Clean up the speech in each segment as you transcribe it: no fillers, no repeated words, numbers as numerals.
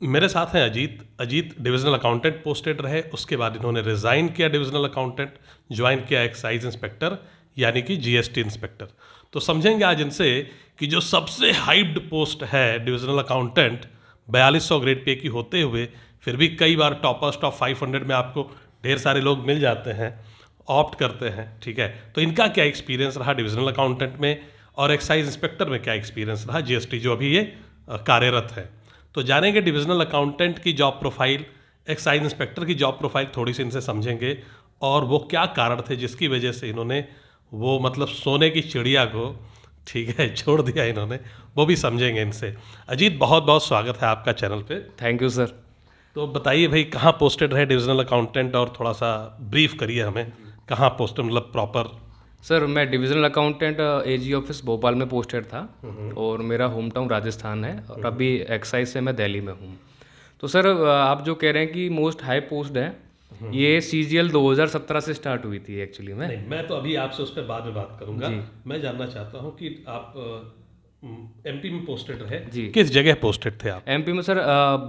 मेरे साथ हैं Ajit. Ajit divisional accountant posted रहे, उसके बाद इन्होंने रिज़ाइन किया डिविजनल अकाउंटेंट, ज्वाइन किया एक्साइज इंस्पेक्टर यानी कि जीएसटी इंस्पेक्टर। तो समझेंगे आज इनसे कि जो सबसे हाइप्ड पोस्ट है डिविजनल अकाउंटेंट, 4200 ग्रेड पे की होते हुए फिर भी कई बार टॉप 500 में आपको ढेर सारे लोग मिल जाते हैं, ऑप्ट करते हैं, ठीक है। तो इनका क्या एक्सपीरियंस रहा डिविजनल अकाउंटेंट में और एक्साइज इंस्पेक्टर में क्या एक्सपीरियंस रहा जीएसटी जो अभी ये कार्यरत है। तो जानेंगे डिविजनल अकाउंटेंट की जॉब प्रोफाइल, एक्साइज इंस्पेक्टर की जॉब प्रोफाइल थोड़ी सी इनसे समझेंगे और वो क्या कारण थे जिसकी वजह से इन्होंने वो मतलब सोने की चिड़िया को, ठीक है, छोड़ दिया इन्होंने, वो भी समझेंगे इनसे। अजीत, बहुत बहुत स्वागत है आपका चैनल पे। Thank you sir. तो बताइए भाई, कहाँ पोस्टेड रहे डिविजनल अकाउंटेंट और थोड़ा सा ब्रीफ करिए हमें, कहाँ पोस्ट मतलब प्रॉपर। सर मैं divisional accountant AG office Bhopal में पोस्टेड था और मेरा होम टाउन राजस्थान है और अभी एक्साइज से मैं दिल्ली में हूँ। तो सर आप जो कह रहे हैं कि मोस्ट हाई पोस्ट है, ये सीजीएल 2017 से स्टार्ट हुई थी एक्चुअली में। नहीं, मैं तो अभी आपसे उस पर बाद में बात करूंगा। जी मैं जानना चाहता हूँ कि आप एमपी में पोस्टेड रहे, जी। किस जगह पोस्टेड थे आप? एमपी में सर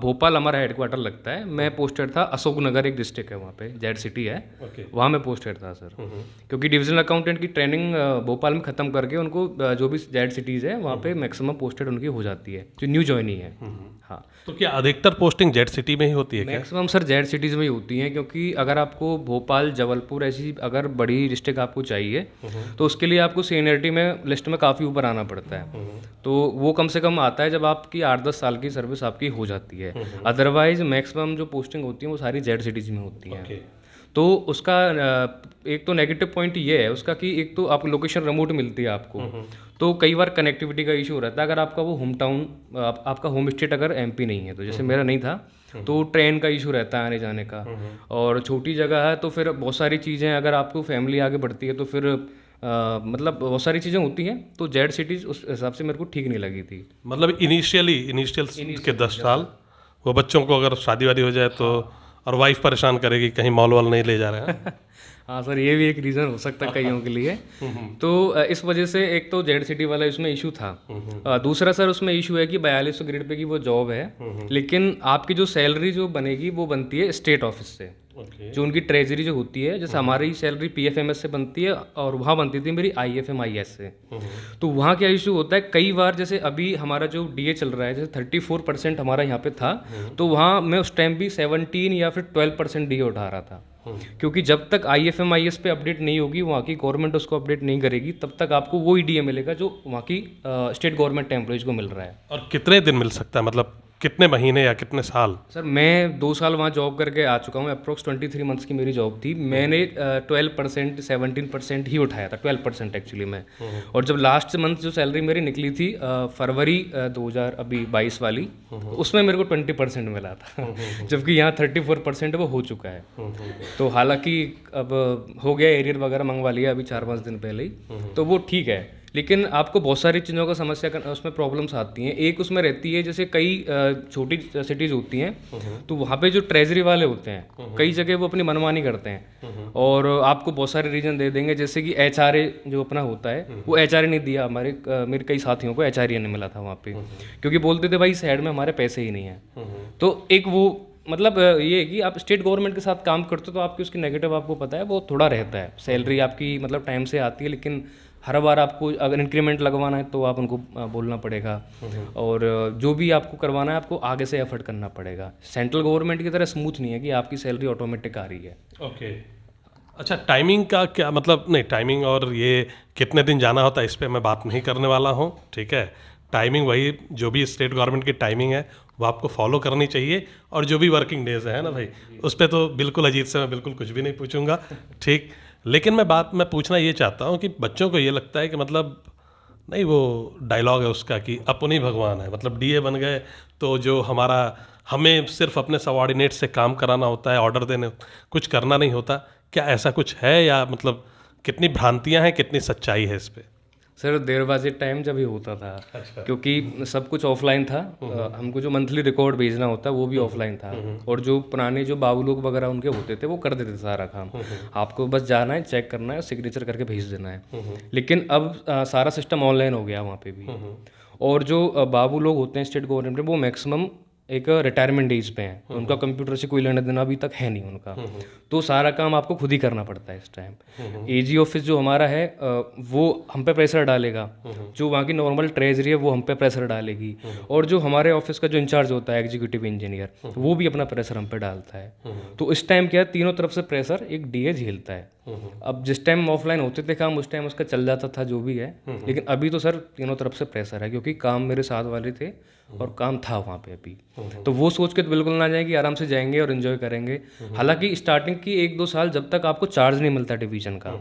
भोपाल हमारा हेडक्वार्टर लगता है। मैं पोस्टेड था अशोक नगर, एक डिस्ट्रिक्ट है वहाँ पे, जेड सिटी है, ओके। वहाँ मैं पोस्टेड था सर। क्योंकि डिविजनल अकाउंटेंट की ट्रेनिंग भोपाल में ख़त्म करके उनको जो भी जेड सिटीज़ है वहाँ पे मैक्सिमम पोस्टेड उनकी हो जाती है, जो न्यू ज्वाइनी है। हाँ, तो क्या अधिकतर पोस्टिंग जेड सिटी में ही होती है क्या? मैक्सिमम सर जेड सिटीज़ में ही होती हैं, क्योंकि अगर आपको भोपाल जबलपुर ऐसी अगर बड़ी डिस्ट्रिक्ट आपको चाहिए तो उसके लिए आपको सीनियरिटी में लिस्ट में काफ़ी ऊपर आना पड़ता है। तो वो कम से कम आता है जब आपकी 8-10 साल की सर्विस आपकी हो जाती है। अदरवाइज मैक्सिमम जो पोस्टिंग होती है वो सारी जेड सिटीज़ में होती हैं। ओके। तो उसका एक तो नेगेटिव पॉइंट ये है उसका कि एक तो आप लोकेशन रिमोट मिलती है आपको, तो कई बार कनेक्टिविटी का इशू रहता है। अगर आपका वो होम टाउन आपका होम स्टेट अगर एमपी नहीं है, तो जैसे मेरा नहीं था, तो ट्रेन का इशू रहता है आने जाने का, और छोटी जगह है तो फिर बहुत सारी चीज़ें, अगर आपको फैमिली आगे बढ़ती है तो फिर मतलब बहुत सारी चीज़ें होती हैं। तो जेड सिटीज़ उस हिसाब से मेरे को ठीक नहीं लगी थी। मतलब इनिशियल के 10 साल वो बच्चों को अगर शादी वादी हो जाए तो, और वाइफ परेशान करेगी कहीं मॉल वाल नहीं ले जा रहे हैं। हाँ सर, ये भी एक रीज़न हो सकता है कईयों के लिए। तो इस वजह से एक तो जेड सिटी वाला इसमें इशू था। दूसरा सर उसमें इशू है कि 4200 ग्रेड पे की वो जॉब है, लेकिन आपकी जो सैलरी जो बनेगी वो बनती है स्टेट ऑफिस से। ओके। जो उनकी ट्रेजरी जो होती है, जैसे हमारी सैलरी पीएफएमएस से बनती है और वहाँ बनती थी मेरी आईएफएमआईएस से। तो वहाँ क्या इशू होता है, कई बार जैसे अभी हमारा जो डीए चल रहा है, जैसे 34% हमारा यहाँ पे था, तो वहाँ मैं उस टाइम भी 17 या फिर 12% डीए उठा रहा था। क्योंकि जब तक आईएफएमआईएस पे अपडेट नहीं होगी, वहाँ की गवर्नमेंट उसको अपडेट नहीं करेगी, तब तक आपको वही डीए मिलेगा जो वहाँ की स्टेट गवर्नमेंट एम्प्लॉयज़ को मिल रहा है। और कितने दिन मिल सकता है, मतलब कितने महीने या कितने साल? सर मैं 2 साल वहाँ जॉब करके आ चुका हूँ। अप्रोक्स 23 मंथ्स की मेरी जॉब थी। मैंने 12% 17% ही उठाया था, 12% एक्चुअली में। और जब लास्ट मंथ जो सैलरी मेरी निकली थी फरवरी 2022 वाली, तो उसमें मेरे को 20% मिला था। जबकि यहाँ 34% वो हो चुका है। तो हालांकि अब हो गया, एरियर वगैरह मंगवा लिया अभी 4-5 दिन पहले ही, तो वो ठीक है। लेकिन आपको बहुत सारी चीज़ों का समस्या उसमें प्रॉब्लम्स आती हैं। एक उसमें रहती है, जैसे कई छोटी सिटीज़ होती हैं, तो वहाँ पे जो ट्रेजरी वाले होते हैं, कई जगह वो अपनी मनमानी करते हैं और आपको बहुत सारे रीजन दे देंगे। जैसे कि एचआरए जो अपना होता है, वो एचआरए नहीं दिया मेरे कई साथियों को एचआरए नहीं मिला था वहाँ पे, क्योंकि बोलते थे भाई साइड में हमारे पैसे ही नहीं हैं। तो एक वो मतलब ये है कि आप स्टेट गवर्नमेंट के साथ काम करते हो तो आपकी उसकी नेगेटिव आपको पता है, वो थोड़ा रहता है। सैलरी आपकी मतलब टाइम से आती है, लेकिन हर बार आपको अगर इंक्रीमेंट लगवाना है तो आप उनको बोलना पड़ेगा, और जो भी आपको करवाना है आपको आगे से एफर्ट करना पड़ेगा। सेंट्रल गवर्नमेंट की तरह स्मूथ नहीं है कि आपकी सैलरी ऑटोमेटिक आ रही है। ओके। अच्छा, टाइमिंग का क्या मतलब? नहीं, टाइमिंग और ये कितने दिन जाना होता है इस पर मैं बात नहीं करने वाला हूँ, ठीक है। टाइमिंग वही जो भी स्टेट गवर्नमेंट की टाइमिंग है वो आपको फॉलो करनी चाहिए, और जो भी वर्किंग डेज है ना भाई, उस पर तो बिल्कुल अजीत से मैं बिल्कुल कुछ भी नहीं पूछूंगा, ठीक। लेकिन मैं पूछना ये चाहता हूँ कि बच्चों को ये लगता है कि मतलब, नहीं, वो डायलॉग है उसका कि अपन ही भगवान है, मतलब डीए बन गए तो जो हमारा, हमें सिर्फ अपने सबॉर्डिनेट से काम कराना होता है, ऑर्डर देने, कुछ करना नहीं होता। क्या ऐसा कुछ है, या मतलब कितनी भ्रांतियां हैं, कितनी सच्चाई है इस पे? सर देरबाजी टाइम जब ही होता था, अच्छा। क्योंकि सब कुछ ऑफलाइन था। हमको जो मंथली रिकॉर्ड भेजना होता है वो भी ऑफलाइन था, और जो पुराने जो बाबू लोग वगैरह उनके होते थे वो कर देते थे सारा काम। आपको बस जाना है, चेक करना है, सिग्नेचर करके भेज देना है। लेकिन अब सारा सिस्टम ऑनलाइन हो गया वहाँ पे भी। और जो बाबू लोग होते हैं स्टेट गवर्नमेंट में, वो मैक्सिमम एक रिटायरमेंट एज पे हैं, उनका कंप्यूटर से कोई लेना देना अभी तक है नहीं उनका, तो सारा काम आपको खुद ही करना पड़ता है इस टाइम। एजी ऑफिस जो हमारा है वो हम पे प्रेशर डालेगा, जो वहाँ की नॉर्मल ट्रेजरी है वो हम पे प्रेशर डालेगी, और जो हमारे ऑफिस का जो इंचार्ज होता है एग्जीक्यूटिव इंजीनियर वो भी अपना प्रेशर हम पे डालता है। तो इस टाइम क्या है, तीनों तरफ से प्रेशर एक डीए झेलता है। अब जिस टाइम ऑफलाइन होते थे काम उस टाइम उसका चल जाता था जो भी है, लेकिन अभी तो सर तीनों तरफ से प्रेशर है, क्योंकि काम मेरे साथ वाले थे और काम था वहाँ पे अभी। तो वो सोच के तो बिल्कुल ना जाए कि आराम से जाएंगे और एंजॉय करेंगे। हालांकि स्टार्टिंग की 1-2 साल जब तक आपको चार्ज नहीं मिलता डिवीजन का,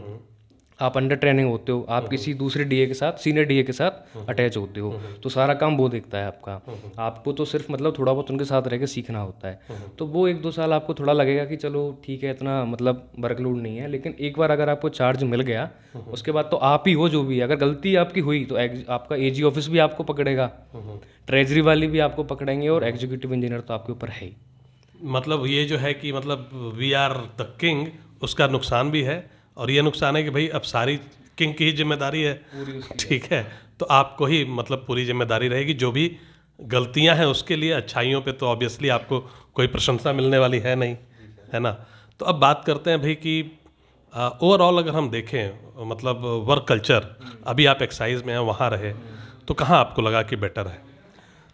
आप अंडर ट्रेनिंग होते हो, आप किसी दूसरे डीए के साथ, सीनियर डीए के साथ अटैच होते हो, तो सारा काम वो देखता है आपका। आपको तो सिर्फ मतलब थोड़ा बहुत उनके साथ रह के सीखना होता है। तो वो 1-2 साल आपको थोड़ा लगेगा कि चलो ठीक है, इतना मतलब वर्कलोड नहीं है, लेकिन एक बार अगर आपको चार्ज मिल गया उसके बाद तो आप ही हो जो भी है। अगर गलती आपकी हुई तो आपका एजी ऑफिस भी आपको पकड़ेगा, ट्रेजरी वाली भी आपको पकड़ेंगे, और एग्जीक्यूटिव इंजीनियर तो आपके ऊपर है ही। मतलब ये जो है कि मतलब वी आर द किंग, उसका नुकसान भी है, और ये नुकसान है कि भाई अब सारी किंग की ही जिम्मेदारी है, ठीक है, तो आपको ही मतलब पूरी जिम्मेदारी रहेगी। जो भी गलतियां हैं उसके लिए, अच्छाइयों पे तो ऑब्वियसली आपको कोई प्रशंसा मिलने वाली है नहीं, है ना। तो अब बात करते हैं भाई कि ओवरऑल अगर हम देखें मतलब वर्क कल्चर, अभी आप एक्साइज में हैं, वहाँ रहे, तो कहाँ आपको लगा कि बेटर है?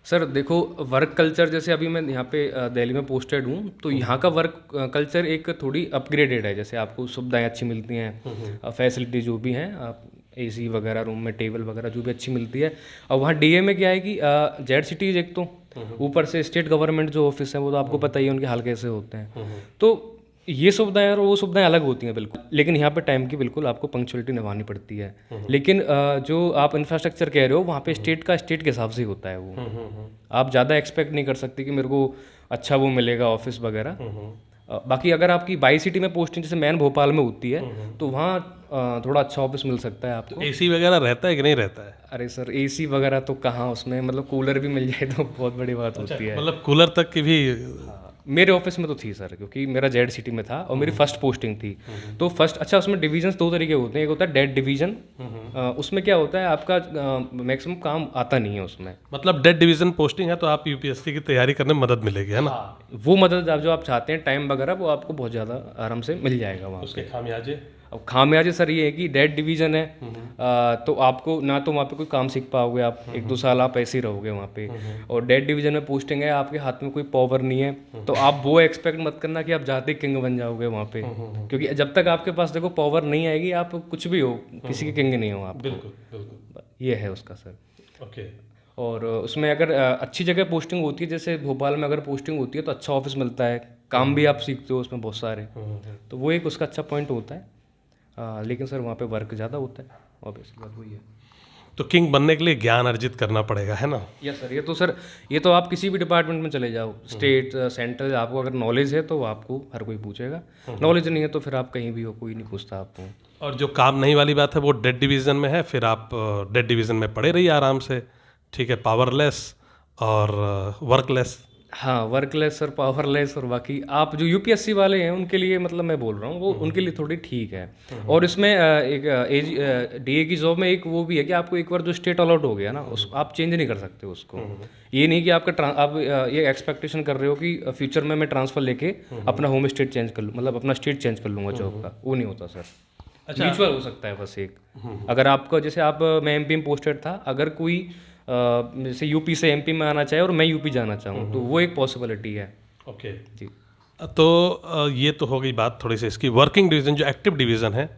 सर देखो, वर्क कल्चर जैसे अभी मैं यहाँ पे दिल्ली में पोस्टेड हूँ, तो यहाँ का वर्क कल्चर एक थोड़ी अपग्रेडेड है। जैसे आपको सुविधाएं अच्छी मिलती हैं, फैसिलिटी जो भी हैं, आप एसी वगैरह रूम में टेबल वगैरह जो भी अच्छी मिलती है। और वहाँ डीए में क्या है कि जेड सिटीज एक तो, ऊपर से स्टेट गवर्नमेंट जो ऑफिस है वो तो आपको पता ही है उनके हाल कैसे होते हैं। तो ये सुविधाएं और वो सुविधाएं अलग होती हैं बिल्कुल, लेकिन यहाँ पे टाइम की बिल्कुल आपको पंक्चुअलिटी निभानी पड़ती है। लेकिन जो आप इंफ्रास्ट्रक्चर कह रहे हो वहाँ पे स्टेट का स्टेट के हिसाब से ही होता है वो। आप ज़्यादा एक्सपेक्ट नहीं कर सकते कि मेरे को अच्छा वो मिलेगा ऑफिस वगैरह। बाकी अगर आपकी बाई सिटी में पोस्टिंग जैसे मैन भोपाल में होती है तो वहाँ थोड़ा अच्छा ऑफिस मिल सकता है आपको। एसी वगैरह रहता है कि नहीं रहता है? अरे सर एसी वगैरह तो कहाँ, उसमें मतलब कूलर भी मिल जाए तो बहुत बड़ी बात होती है। मतलब कूलर तक की भी? मेरे ऑफिस में तो थी सर, क्योंकि मेरा जेड सिटी में था और मेरी फर्स्ट पोस्टिंग थी। तो फर्स्ट अच्छा, उसमें डिवीजन्स 2 तरीके होते हैं। एक होता है डेड डिवीजन, उसमें क्या होता है आपका मैक्सिमम काम आता नहीं है उसमें। मतलब डेड डिवीजन पोस्टिंग है तो आप यूपीएससी की तैयारी करने में मदद मिलेगी, है ना? वो मदद आप जो आप चाहते हैं टाइम वगैरह वो आपको बहुत ज़्यादा आराम से मिल जाएगा वहाँ। उसके खामियाजे? अब खामियाजे सर ये है कि डेड डिवीजन है, तो आपको ना तो वहाँ पे कोई काम सीख पाओगे आप, 1-2 साल आप ऐसे ही रहोगे वहाँ पे। और डेड डिवीजन में पोस्टिंग है, आपके हाथ में कोई पावर नहीं है, तो आप वो एक्सपेक्ट मत करना कि आप जाते किंग बन जाओगे वहाँ पे, क्योंकि जब तक आपके पास देखो पावर नहीं आएगी आप कुछ भी हो, किसी के किंग नहीं हो आप। बिल्कुल बिल्कुल, ये है उसका सर। ओके। और उसमें अगर अच्छी जगह पोस्टिंग होती है, जैसे भोपाल में अगर पोस्टिंग होती है तो अच्छा ऑफिस मिलता है, काम भी आप सीखते हो उसमें बहुत सारे, तो वो एक उसका अच्छा पॉइंट होता है। लेकिन सर वहाँ पे वर्क ज़्यादा होता है, ऑब्वियसली बात वही है। तो किंग बनने के लिए ज्ञान अर्जित करना पड़ेगा, है ना? यस सर, ये तो आप किसी भी डिपार्टमेंट में चले जाओ, स्टेट सेंट्रल, आपको अगर नॉलेज है तो आपको हर कोई पूछेगा, नॉलेज नहीं है तो फिर आप कहीं भी हो, कोई नहीं पूछता आपको। और जो काम नहीं वाली बात है वो डेड डिवीज़न में है, फिर आप डेड डिवीज़न में पड़े रहिए आराम से, ठीक है, पावरलेस और वर्कलेस। हाँ, वर्कलेस और पावरलेस, और बाकी आप जो यूपीएससी वाले हैं उनके लिए मतलब मैं बोल रहा हूँ वो उनके लिए थोड़ी ठीक है। और इसमें एक डीए की जॉब में एक वो भी है कि आपको एक बार जो स्टेट अलॉट हो गया ना, उस आप चेंज नहीं कर सकते उसको। ये नहीं कि आप ये एक्सपेक्टेशन कर रहे हो कि फ्यूचर में मैं ट्रांसफ़र लेके अपना होम स्टेट चेंज कर लूँ, मतलब अपना स्टेट चेंज कर लूँगा जॉब का, वो नहीं होता सर। अच्छा, म्यूचुअल हो सकता है बस एक। अगर आपका जैसे मैं एमपी में पोस्टेड था, अगर कोई जैसे यूपी से एमपी में आना चाहे और मैं यूपी जाना चाहूँ तो वो एक पॉसिबिलिटी है। ओके जी। तो ये तो हो गई बात थोड़ी सी इसकी। वर्किंग डिवीज़न जो एक्टिव डिवीज़न है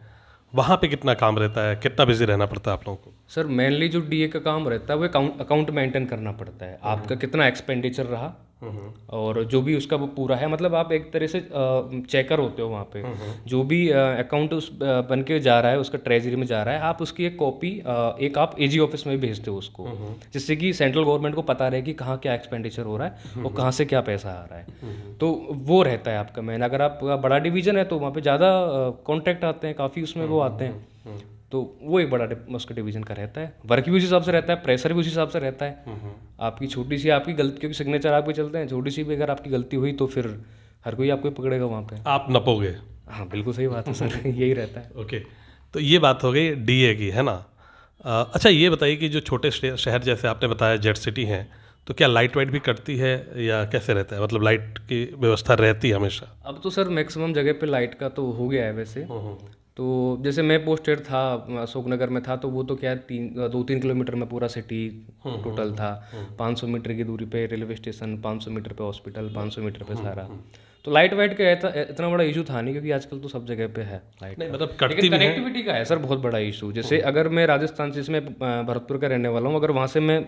वहाँ पे कितना काम रहता है, कितना बिजी रहना पड़ता है आप लोगों को? सर मेनली जो डीए का काम रहता है वो अकाउंट मेंटेन करना पड़ता है, आपका कितना एक्सपेंडिचर रहा और जो भी उसका वो पूरा है, मतलब आप एक तरह से चेकर होते हो वहाँ पे। जो भी अकाउंट उस बन के जा रहा है, उसका ट्रेजरी में जा रहा है, आप उसकी एक कॉपी एक आप एजी ऑफिस में भी भेजते हो उसको, जिससे कि सेंट्रल गवर्नमेंट को पता रहे कि कहाँ क्या एक्सपेंडिचर हो रहा है और कहाँ से क्या पैसा आ रहा है। तो वो रहता है आपका मेन। अगर आप बड़ा डिवीज़न है तो वहाँ पे ज़्यादा कॉन्ट्रैक्ट आते हैं, काफ़ी उसमें वो आते हैं, तो वो एक बड़ा उसका डिवीज़न का रहता है। वर्क भी उस हिसाब से रहता है, प्रेशर भी उस हिसाब से रहता है। आपकी छोटी सी आपकी गलती, क्योंकि सिग्नेचर आपके चलते हैं, छोटी सी भी अगर आपकी गलती हुई तो फिर हर कोई आपको पकड़ेगा वहाँ पे, आप नपोगे। हाँ बिल्कुल सही बात है सर। यही रहता है। ओके, तो ये बात हो गई डीए की, है ना? अच्छा ये बताइए कि जो छोटे शहर जैसे आपने बताया जेड सिटी हैं, तो क्या लाइट वाइट भी कटती है या कैसे रहता है, मतलब लाइट की व्यवस्था रहती है हमेशा? अब तो सर मैक्सिमम जगह पे लाइट का तो हो गया है वैसे। तो जैसे मैं पोस्टेड था अशोकनगर में था, तो वो तो क्या है 2-3 किलोमीटर में पूरा सिटी टोटल था। 500 मीटर की दूरी पे रेलवे स्टेशन, 500 मीटर पे हॉस्पिटल, 500 मीटर पे सारा। तो लाइट वाइट का इतना बड़ा इशू था नहीं, क्योंकि आजकल तो सब जगह पे है लाइट नहीं का। मतलब कटती लेकिन भी है। कनेक्टिविटी का है सर बहुत बड़ा इशू। जैसे अगर मैं राजस्थान से, इसमें भरतपुर का रहने वाला हूँ, अगर वहाँ से मैं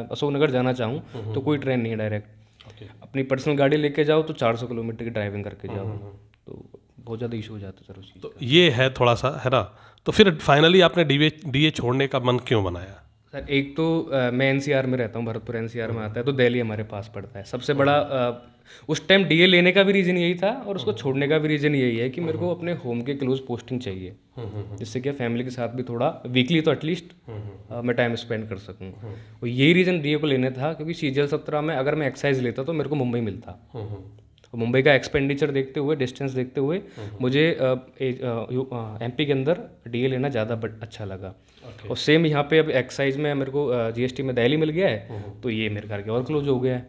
अशोकनगर जाना चाहूँ तो कोई ट्रेन नहीं है डायरेक्ट। ओके। अपनी पर्सनल गाड़ी लेके जाओ तो 400 किलोमीटर की ड्राइविंग करके जाओ, तो बहुत ज़्यादा इशू हो जाता है सर उस चीज़ तो का। ये है थोड़ा सा, है ना? तो फिर फाइनली आपने डीए छोड़ने का मन क्यों बनाया? सर एक तो मैं एनसीआर में रहता हूँ, भरतपुर एनसीआर में आता है, तो दिल्ली हमारे पास पड़ता है। सबसे बड़ा उस टाइम डीए लेने का भी रीज़न यही था, और उसको छोड़ने का भी रीज़न यही है कि मेरे को अपने होम के क्लोज पोस्टिंग चाहिए, जिससे कि फैमिली के साथ भी थोड़ा वीकली तो एटलीस्ट मैं टाइम स्पेंड कर सकूँ। और यही रीज़न डीए को लेने था, क्योंकि CGL 17 में अगर मैं एक्साइज लेता तो मेरे को मुंबई मिलता। और मुंबई का एक्सपेंडिचर देखते हुए, डिस्टेंस देखते हुए, मुझे MP के अंदर डीए लेना ज़्यादा अच्छा लगा। और सेम यहाँ पे अब एक्साइज में मेरे को GST में दिल्ली मिल गया है, तो ये मेरे घर के और क्लोज हो गया है।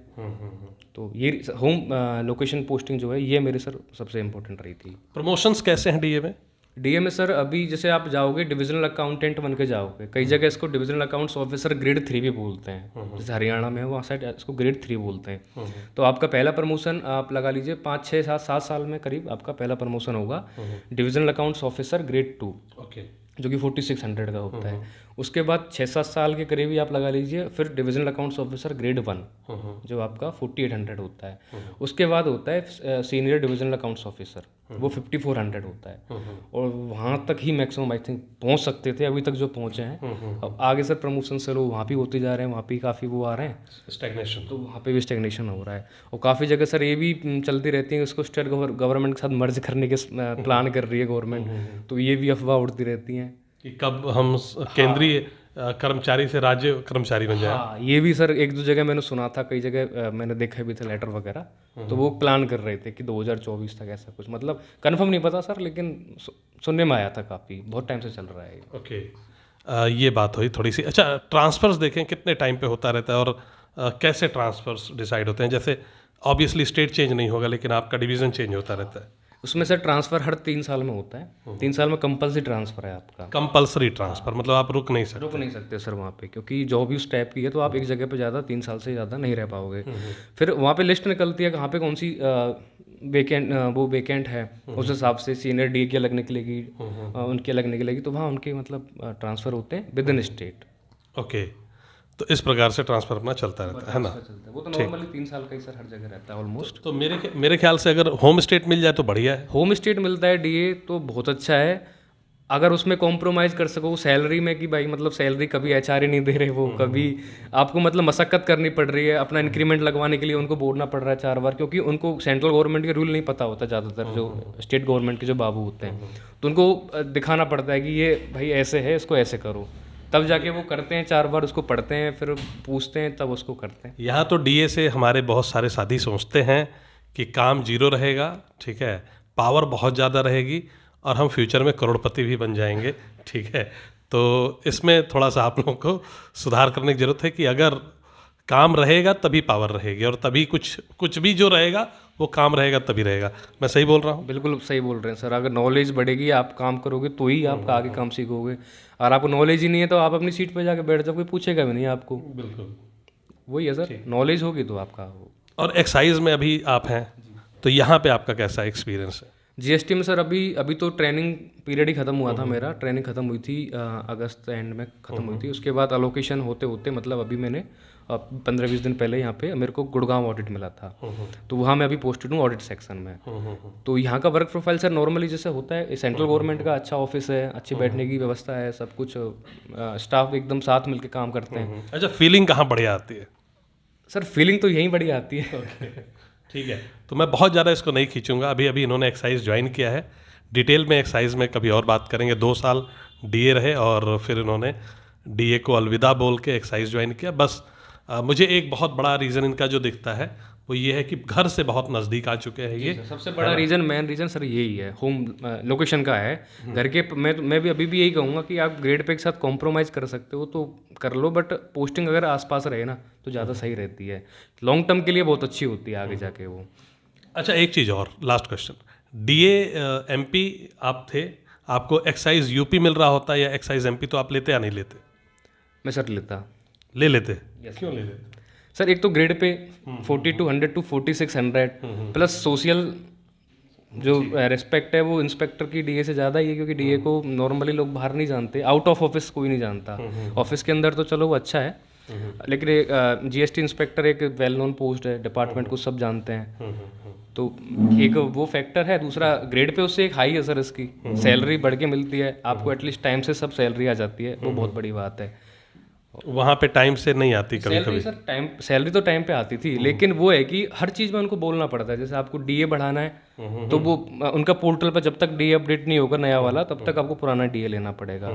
तो ये होम लोकेशन पोस्टिंग जो है, ये मेरे सर सबसे इम्पोर्टेंट रही थी। प्रमोशंस कैसे हैं डीए में? डीए में सर अभी जैसे आप जाओगे डिविजनल अकाउंटेंट बन के जाओगे, कई जगह इसको डिविजनल अकाउंट्स ऑफिसर ग्रेड 3 भी बोलते हैं। जैसे हरियाणा में है वहाँ साइड इसको ग्रेड 3 बोलते हैं। तो आपका पहला प्रमोशन आप लगा लीजिए 5-6-7 साल में करीब आपका पहला प्रमोशन होगा, divisional accounts officer grade 2, okay. जो कि 4600 का होता है। उसके बाद 6-7 साल के करीब ही आप लगा लीजिए फिर डिविजनल अकाउंट्स ऑफिसर ग्रेड 1, जो आपका 4800 होता है। उसके बाद होता है सीनियर डिविजनल अकाउंट्स ऑफिसर, वो 5400 होता है। और वहाँ तक ही मैक्सिमम आई थिंक पहुँच सकते थे, अभी तक जो पहुँचे हैं। अब आगे सर प्रमोशन से लोग वहाँ भी होते जा रहे हैं, वहाँ भी काफ़ी वो आ रहे हैं, स्टैग्नेशन। तो वहाँ पे भी स्टेगनेशन हो रहा है। और काफ़ी जगह सर ये भी चलती रहती है, इसको स्टेट गवर्नमेंट के साथ मर्ज करने के प्लान कर रही है गवर्नमेंट, तो ये भी अफवाह उड़ती रहती हैं कि कब हम केंद्रीय कर्मचारी से राज्य कर्मचारी बन जाए। हाँ, ये भी सर 1-2 जगह मैंने सुना था, कई जगह मैंने देखा भी था लेटर वगैरह, तो वो प्लान कर रहे थे कि 2024 तक ऐसा कुछ, मतलब कंफर्म नहीं पता सर, लेकिन सुनने में आया था, काफ़ी बहुत टाइम से चल रहा है ये। ओके। ये बात हुई थोड़ी सी। अच्छा, ट्रांसफर्स देखें कितने टाइम पे होता रहता है, और कैसे ट्रांसफर्स डिसाइड होते हैं? जैसे ऑब्वियसली स्टेट चेंज नहीं होगा, लेकिन आपका डिवीज़न चेंज होता रहता है। उसमें सर ट्रांसफ़र हर 3 साल में होता है, 3 साल में कंपल्सरी ट्रांसफ़र है आपका। कंपल्सरी ट्रांसफर मतलब आप रुक नहीं सकते। रुक नहीं सकते सर वहाँ पे, क्योंकि जॉब ही उस टाइप की है, तो आप एक जगह पे ज़्यादा 3 साल से ज़्यादा नहीं रह पाओगे। फिर वहाँ पे लिस्ट निकलती है कहाँ पे कौन सी वेकेंट है, उस हिसाब से सीनियर डी की अलग निकलेगी, उनकी अलग निकलेगी, तो वहाँ उनके मतलब ट्रांसफ़र होते हैं विद इन स्टेट। ओके, तो इस प्रकार से ट्रांसफर अपना चलता रहता है ना? चलता है वो तो नॉर्मली 3 साल का ही सर हर जगह रहता है ऑलमोस्ट। तो मेरे ख्याल से अगर होम स्टेट मिल जाए तो बढ़िया है। होम स्टेट मिलता है डीए तो बहुत अच्छा है, अगर उसमें कॉम्प्रोमाइज़ कर सको सैलरी में, कि भाई मतलब सैलरी कभी HR ही नहीं दे रहे, वो कभी आपको मतलब मशक्कत करनी पड़ रही है, अपना इंक्रीमेंट लगवाने के लिए उनको बोलना पड़ रहा है 4 बार, क्योंकि उनको सेंट्रल गवर्नमेंट के रूल नहीं पता होता ज़्यादातर, जो स्टेट गवर्नमेंट के जो बाबू होते हैं, तो उनको दिखाना पड़ता है कि ये भाई ऐसे है, इसको ऐसे करो, तब जाके वो करते हैं, 4 बार उसको पढ़ते हैं, फिर पूछते हैं, तब उसको करते हैं। यहाँ तो डीए से हमारे बहुत सारे साथी सोचते हैं कि काम जीरो रहेगा, ठीक है, पावर बहुत ज़्यादा रहेगी और हम फ्यूचर में करोड़पति भी बन जाएंगे, ठीक है। तो इसमें थोड़ा सा आप लोगों को सुधार करने की ज़रूरत है कि अगर काम रहेगा तभी पावर रहेगी, और तभी कुछ भी जो रहेगा वो काम रहेगा तभी रहेगा। मैं सही बोल रहा हूँ? बिल्कुल सही बोल रहे हैं सर, अगर नॉलेज बढ़ेगी, आप काम करोगे तो ही आप आगे काम सीखोगे, और आपको नॉलेज ही नहीं है तो आप अपनी सीट पे जाके बैठ जाओ, कोई पूछेगा भी नहीं आपको। बिल्कुल वही है सर, नॉलेज होगी तो आपका हो। और एक्साइज में अभी आप हैं, तो यहाँ पे आपका कैसा एक्सपीरियंस है? GST में सर अभी तो ट्रेनिंग पीरियड ही खत्म हुआ था मेरा, ट्रेनिंग खत्म हुई थी अगस्त एंड में खत्म हुई थी। उसके बाद अलोकेशन होते होते मतलब अभी मैंने 15-20 दिन पहले यहाँ पे मेरे को गुड़गांव ऑडिट मिला था, तो वहाँ मैं अभी पोस्टेड हूँ ऑडिट सेक्शन में। तो यहाँ का वर्क प्रोफाइल सर नॉर्मली जैसे होता है, सेंट्रल गवर्नमेंट का अच्छा ऑफिस है, अच्छी बैठने की व्यवस्था है, सब कुछ, स्टाफ एकदम साथ मिलकर काम करते हैं। अच्छा, फीलिंग कहाँ बढ़िया आती है? सर फीलिंग तो यहीं बढ़िया आती है। ठीक है, तो मैं बहुत ज़्यादा इसको नहीं खींचूंगा। अभी इन्होंने एक्साइज ज्वाइन किया है, डिटेल में एक्साइज में कभी और बात करेंगे। 2 साल डीए रहे और फिर इन्होंने डीए को अलविदा बोल के एक्साइज ज्वाइन किया। बस मुझे एक बहुत बड़ा रीज़न इनका जो दिखता है वो ये है कि घर से बहुत नज़दीक आ चुके हैं ये। सबसे बड़ा रीज़न, मेन रीज़न सर यही है, होम लोकेशन का है। घर के मैं भी अभी भी यही कहूँगा कि आप ग्रेड पे के साथ कॉम्प्रोमाइज़ कर सकते हो तो कर लो, बट पोस्टिंग अगर आसपास रहे ना तो ज़्यादा सही रहती है, लॉन्ग टर्म के लिए बहुत अच्छी होती है आगे जाके वो। अच्छा, एक चीज़ और, लास्ट क्वेश्चन, DA MP आप थे, आपको एक्साइज यूपी मिल रहा होता है या एक्साइज MP तो आप लेते या नहीं लेते? मैं सर लेता। ले लेते? क्यों ले लेते? सर एक तो grade pay 4200 to 4600 plus social जो रिस्पेक्ट है वो इंस्पेक्टर की DA से ज़्यादा ही है, क्योंकि DA को नॉर्मली लोग बाहर नहीं जानते, आउट ऑफ ऑफिस कोई नहीं जानता। ऑफिस के अंदर तो चलो वो अच्छा है, लेकिन GST इंस्पेक्टर एक वेल नोन पोस्ट है, डिपार्टमेंट को सब जानते हैं, तो एक वो फैक्टर है। दूसरा ग्रेड पे उससे एक हाई है सर, इसकी सैलरी बढ़ के मिलती है आपको, एटलीस्ट टाइम से सब सैलरी आ जाती है, वो बहुत बड़ी बात है। वहाँ पे टाइम से नहीं आती कभी सैलरी कभी? सर टाइम, सैलरी तो टाइम पे आती थी, लेकिन वो है कि हर चीज़ में उनको बोलना पड़ता है। जैसे आपको DA बढ़ाना है तो वो उनका पोर्टल पर जब तक DA अपडेट नहीं होगा नया वाला, तब तक आपको पुराना DA लेना पड़ेगा।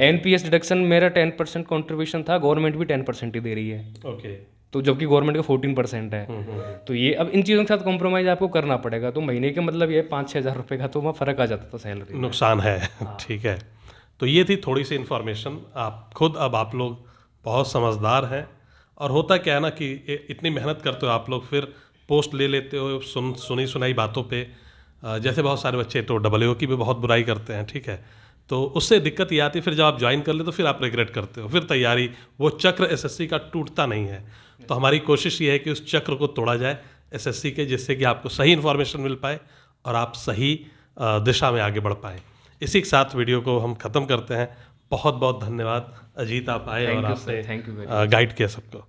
NPS डिडक्शन मेरा 10% कॉन्ट्रीब्यूशन था, गवर्नमेंट भी 10% ही दे रही है, ओके। तो जबकि गवर्नमेंट का 14% है। तो ये अब इन चीज़ों के साथ कॉम्प्रोमाइज़ आपको करना पड़ेगा, तो महीने के मतलब ये 5-6 हज़ार रुपये का तो वहाँ फ़र्क आ जाता था सैलरी में। नुकसान है। ठीक है, तो ये थी थोड़ी सी इन्फॉर्मेशन। आप खुद, अब आप लोग बहुत समझदार हैं, और होता क्या है ना कि इतनी मेहनत करते हो आप लोग, फिर पोस्ट ले लेते हो सुनी सुनाई बातों पे। जैसे बहुत सारे बच्चे तो WO की भी बहुत बुराई करते हैं, ठीक है, तो उससे दिक्कत ये आती है, फिर जब आप ज्वाइन कर ले तो फिर आप रिग्रेट करते हो, फिर तैयारी, वो चक्र SSC का टूटता नहीं है। तो हमारी कोशिश ये है कि उस चक्र को तोड़ा जाए SSC के, जिससे कि आपको सही इन्फॉर्मेशन मिल पाए और आप सही दिशा में आगे बढ़ पाएँ। इसी के साथ वीडियो को हम ख़त्म करते हैं। बहुत बहुत धन्यवाद अजीत, आप आए और आपने गाइड किया सबको।